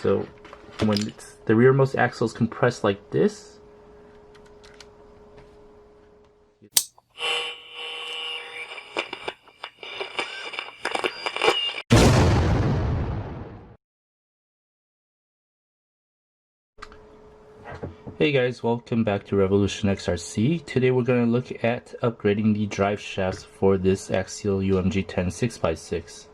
So when the rearmost axle is compressed like this, Hey guys, welcome back to Revolution XRC. Today we're going to look at upgrading the drive shafts for this Axial UMG10 6x6.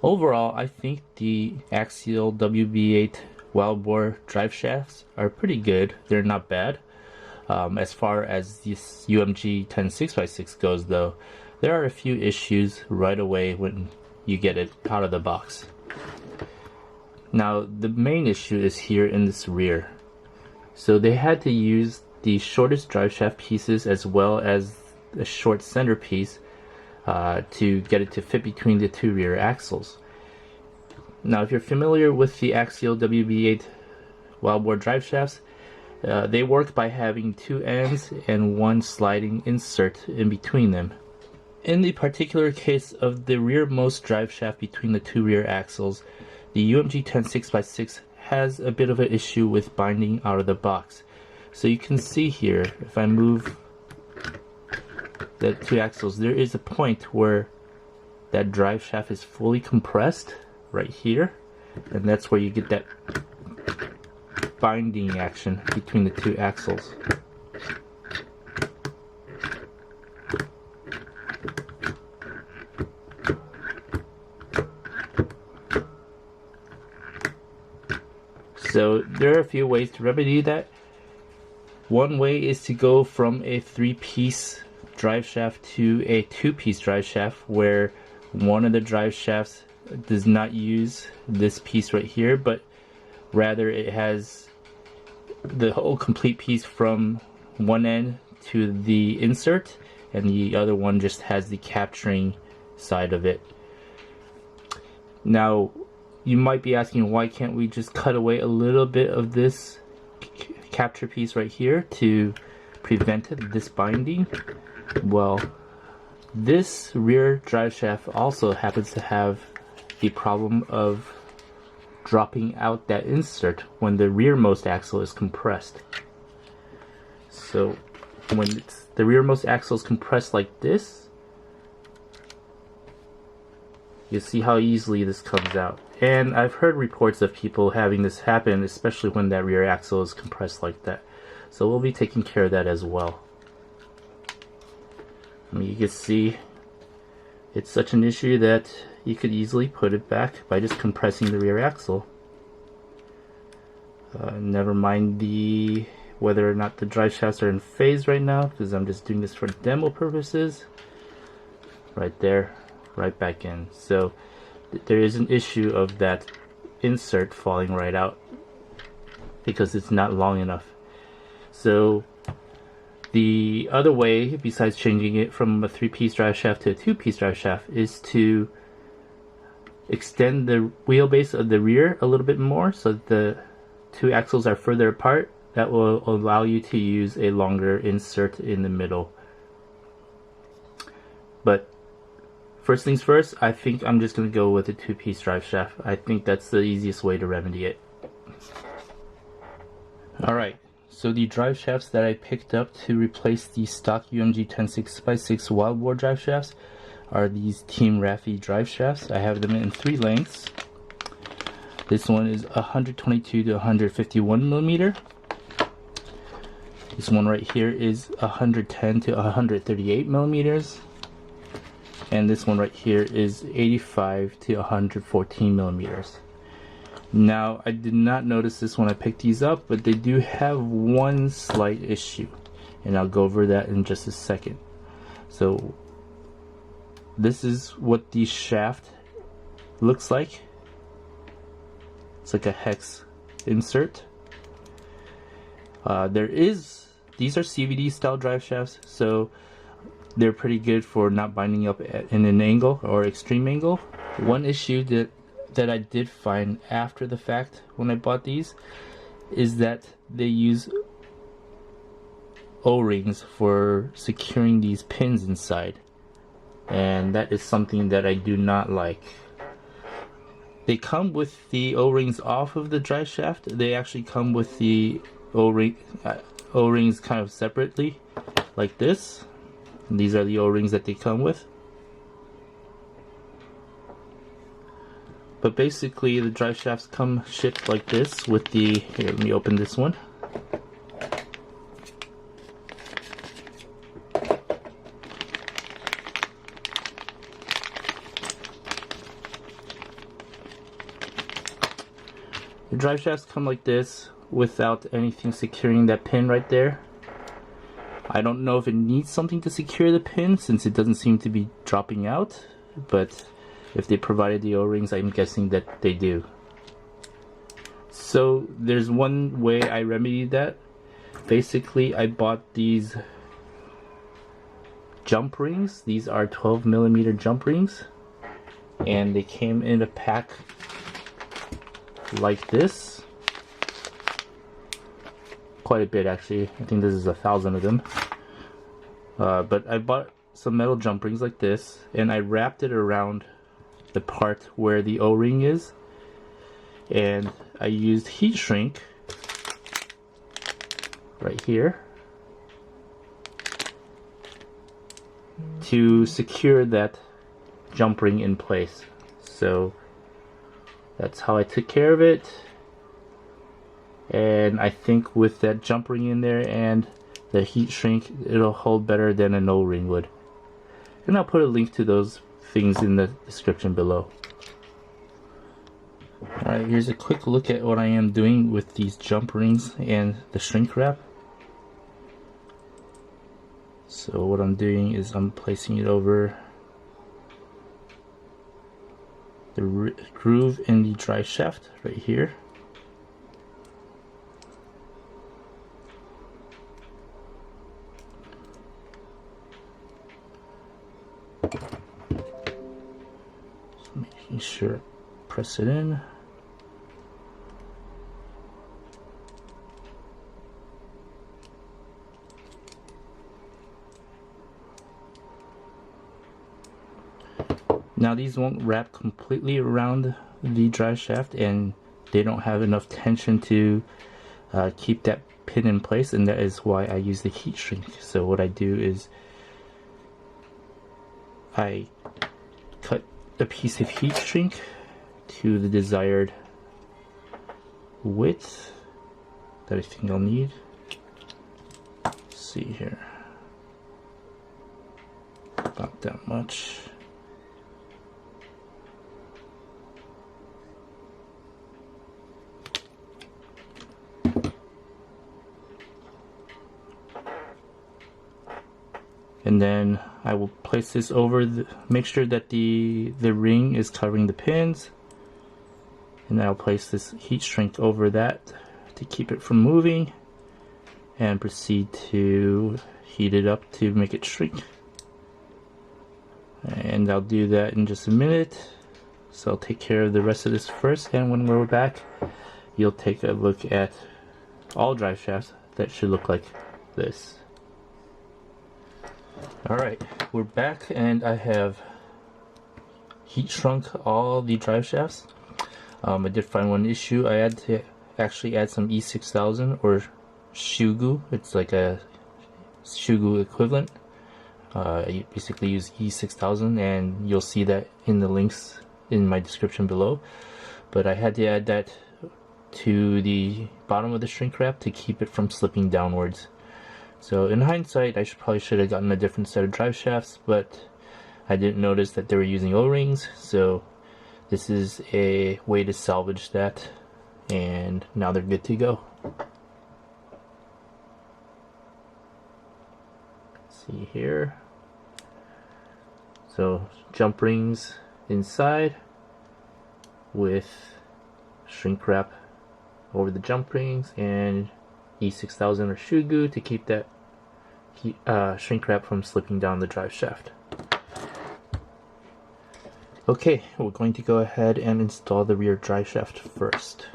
Overall, I think the Axial WB8 wild bore drive shafts are pretty good. They're not bad. As far as this UMG10 6x6 goes though, there are a few issues right away when you get it out of the box. Now the main issue is here in this rear. So they had to use the shortest driveshaft pieces as well as a short center piece to get it to fit between the two rear axles. Now if you're familiar with the Axial WB8 wild bore driveshafts, they work by having two ends and one sliding insert in between them. In the particular case of the rearmost driveshaft between the two rear axles, the UMG10 6x6 has a bit of an issue with binding out of the box. So you can see here, if I move the two axles, there is a point where that drive shaft is fully compressed right here, and that's where you get that binding action between the two axles. So there are a few ways to remedy that. One way is to go from a 3-piece drive shaft to a 2-piece drive shaft, where one of the drive shafts does not use this piece right here, but rather it has the whole complete piece from one end to the insert, and the other one just has the capturing side of it. Now you might be asking, why can't we just cut away a little bit of this capture piece right here to prevent this binding? Well, this rear drive shaft also happens to have the problem of dropping out that insert when the rearmost axle is compressed. So when the rearmost axle is compressed like this, you see how easily this comes out. And I've heard reports of people having this happen, especially when that rear axle is compressed like that. So we'll be taking care of that as well. I mean, you can see it's such an issue that you could easily put it back by just compressing the rear axle. Never mind whether or not the drive shafts are in phase right now, because I'm just doing this for demo purposes. Right there, right back in. So there is an issue of that insert falling right out because it's not long enough. So the other way, besides changing it from a 3-piece drive shaft to a 2-piece drive shaft, is to extend the wheelbase of the rear a little bit more so that the two axles are further apart. That will allow you to use a longer insert in the middle. But first things first, I think I'm just going to go with a 2-piece drive shaft. I think that's the easiest way to remedy it. Alright, so the drive shafts that I picked up to replace the stock UMG10 6x6 wild bore drive shafts are these Team Raffi drive shafts. I have them in 3 lengths. This one is 122 to 151 millimeter. This one right here is 110 to 138 millimeters. And this one right here is 85 to 114 millimeters. Now, I did not notice this when I picked these up, but they do have one slight issue, and I'll go over that in just a second. So this is what the shaft looks like. It's like a hex insert. These are CVD style drive shafts, so they're pretty good for not binding up in an angle or extreme angle. One issue that I did find after the fact when I bought these is that they use O-rings for securing these pins inside, and that is something that I do not like. They come with the O-rings off of the drive shaft. They actually come with the O-rings kind of separately, like this. And these are the O-rings that they come with. But basically, the drive shafts come shipped like this with the. Here, let me open this one. The drive shafts come like this without anything securing that pin right there. I don't know if it needs something to secure the pin since it doesn't seem to be dropping out, but if they provided the O-rings, I'm guessing that they do. So there's one way I remedied that. Basically, I bought these jump rings. These are 12mm jump rings, and they came in a pack like this. Quite a bit actually. I think this is 1,000 of them. But I bought some metal jump rings like this, and I wrapped it around the part where the O-ring is, and I used heat shrink right here to secure that jump ring in place. So that's how I took care of it, and I think with that jump ring in there and the heat shrink, it'll hold better than an O-ring would. And I'll put a link to those things in the description below. Alright, here's a quick look at what I am doing with these jump rings and the shrink wrap. So what I'm doing is I'm placing it over the groove in the drive shaft right here. So making sure, press it in. Now these won't wrap completely around the drive shaft, and they don't have enough tension to keep that pin in place, and that is why I use the heat shrink. So what I do is I cut a piece of heat shrink to the desired width that I think I'll need. Let's see here, about that much. And then I will place this over make sure that the ring is covering the pins, and then I'll place this heat shrink over that to keep it from moving, and proceed to heat it up to make it shrink. And I'll do that in just a minute. So I'll take care of the rest of this first, and when we're back, you'll take a look at all drive shafts that should look like this. Alright, we're back, and I have heat shrunk all the drive shafts. I did find one issue. I had to actually add some E6000 or Shugu. It's like a Shugu equivalent. You basically use E6000, and you'll see that in the links in my description below. But I had to add that to the bottom of the shrink wrap to keep it from slipping downwards. So in hindsight, I probably should have gotten a different set of drive shafts, but I didn't notice that they were using O-rings, so this is a way to salvage that, and now they're good to go. Let's see here. So jump rings inside with shrink wrap over the jump rings, and E6000 or Shugu to keep that shrink wrap from slipping down the drive shaft. Okay, we're going to go ahead and install the rear drive shaft first.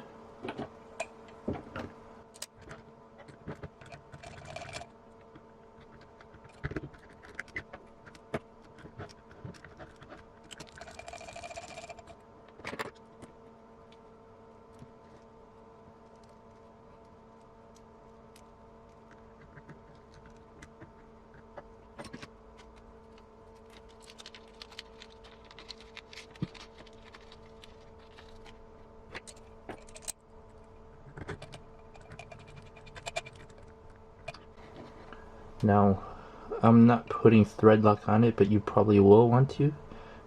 Now, I'm not putting thread lock on it, but you probably will want to,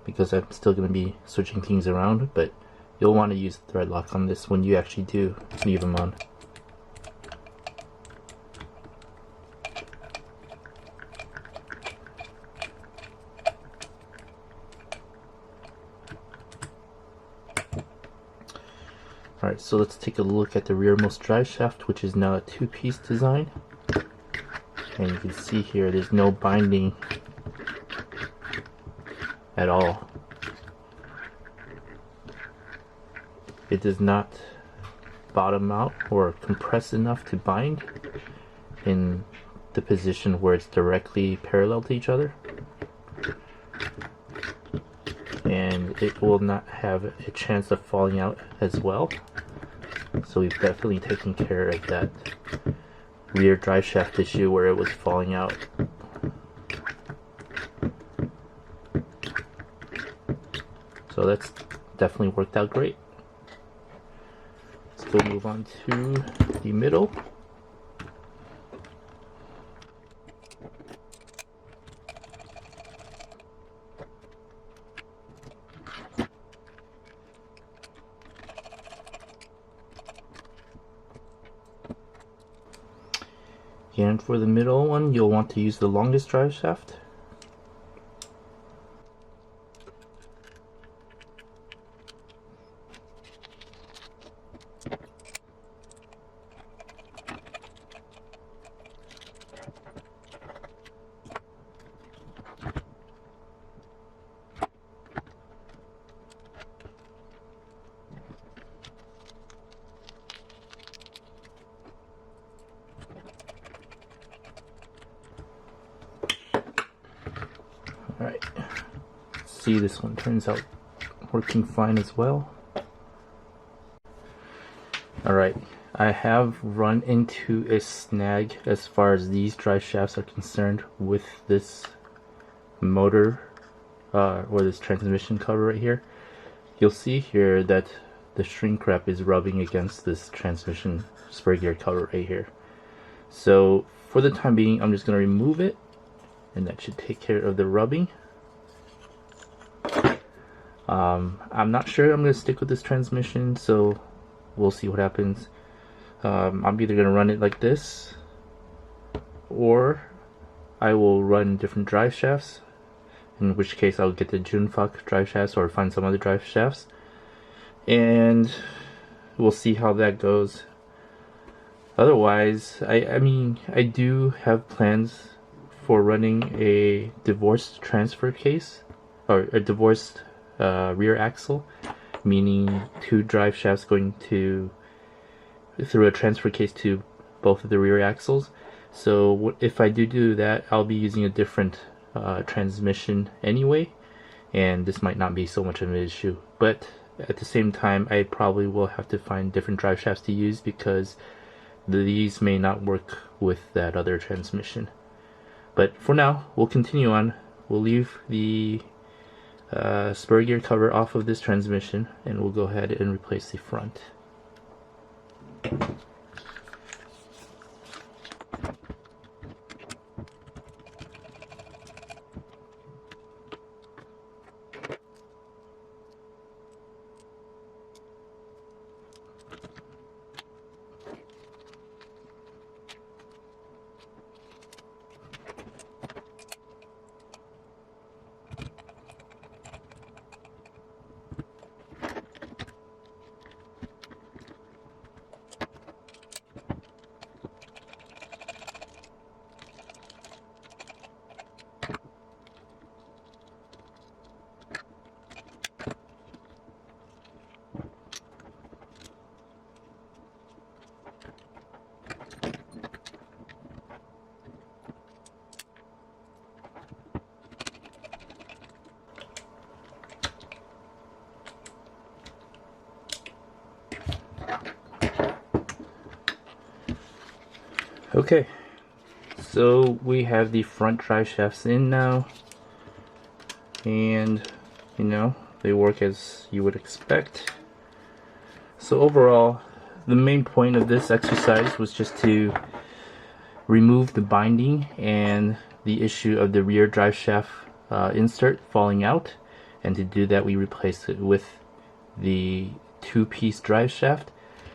because I'm still going to be switching things around, but you'll want to use thread lock on this when you actually do leave them on. Alright, so let's take a look at the rearmost drive shaft, which is now a two-piece design. And you can see here there's no binding at all. It does not bottom out or compress enough to bind in the position where it's directly parallel to each other. And it will not have a chance of falling out as well. So we've definitely taken care of that rear drive shaft issue where it was falling out. So that's definitely worked out great. Let's go move on to the middle. And for the middle one, you'll want to use the longest drive shaft. Alright, see, this one turns out working fine as well. Alright, I have run into a snag as far as these drive shafts are concerned with this motor or this transmission cover right here. You'll see here that the shrink wrap is rubbing against this transmission spur gear cover right here. So for the time being, I'm just going to remove it, and that should take care of the rubbing. I'm not sure I'm going to stick with this transmission, so we'll see what happens. I'm either going to run it like this, or I will run different drive shafts, in which case I'll get the Junfak drive shafts or find some other drive shafts, and we'll see how that goes. Otherwise, I mean, I do have plans for running a divorced transfer case, or a divorced rear axle, meaning two drive shafts going through a transfer case to both of the rear axles. So if I do that, I'll be using a different transmission anyway, and this might not be so much of an issue. But at the same time, I probably will have to find different drive shafts to use, because these may not work with that other transmission. But for now, we'll continue on. We'll leave the spur gear cover off of this transmission, and we'll go ahead and replace the front. Okay, so we have the front drive shafts in now, and you know, they work as you would expect. So overall, the main point of this exercise was just to remove the binding and the issue of the rear drive shaft insert falling out, and to do that we replace it with the two-piece drive shaft,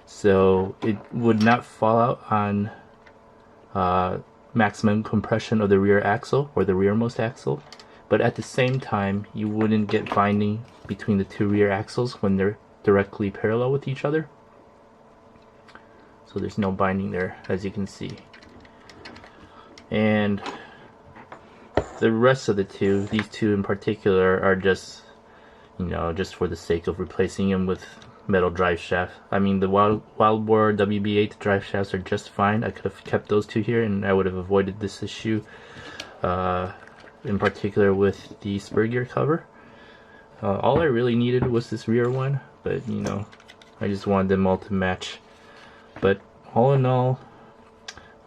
so it would not fall out on maximum compression of the rear axle or the rearmost axle, but at the same time you wouldn't get binding between the two rear axles when they're directly parallel with each other. So there's no binding there, as you can see. And the rest of the two, these two in particular, are just, you know, just for the sake of replacing them with metal drive shaft. I mean, the Wildboard WB8 drive shafts are just fine. I could have kept those two here and I would have avoided this issue, in particular with the spur gear cover. All I really needed was this rear one, but you know, I just wanted them all to match. But all in all,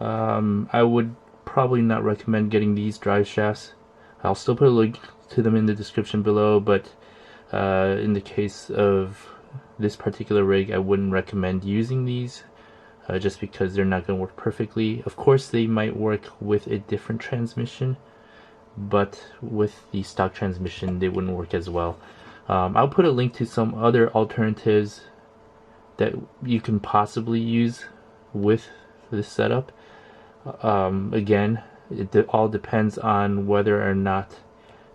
I would probably not recommend getting these drive shafts. I'll still put a link to them in the description below, but in the case of this particular rig, I wouldn't recommend using these, just because they're not going to work perfectly. Of course they might work with a different transmission, but with the stock transmission they wouldn't work as well. I'll put a link to some other alternatives that you can possibly use with this setup. Again, it all depends on whether or not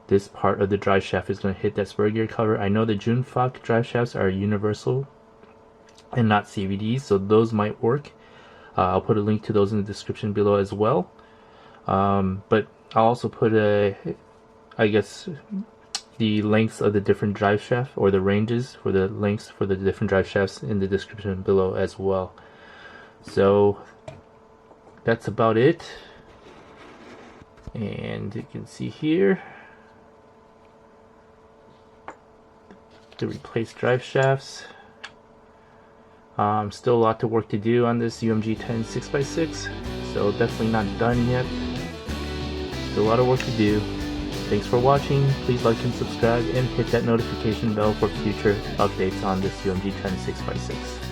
this part of the drive shaft is going to hit that spur gear cover. I know the Junfach drive shafts are universal and not CVDs, so those might work. I'll put a link to those in the description below as well. But I'll also put I guess the lengths of the different drive shafts, or the ranges for the lengths for the different drive shafts, in the description below as well. So that's about it. And you can see here the replaced drive shafts. Still a lot of work to do on this UMG10 6x6, so definitely not done yet. Still a lot of work to do. Thanks for watching. Please like and subscribe and hit that notification bell for future updates on this UMG10 6x6.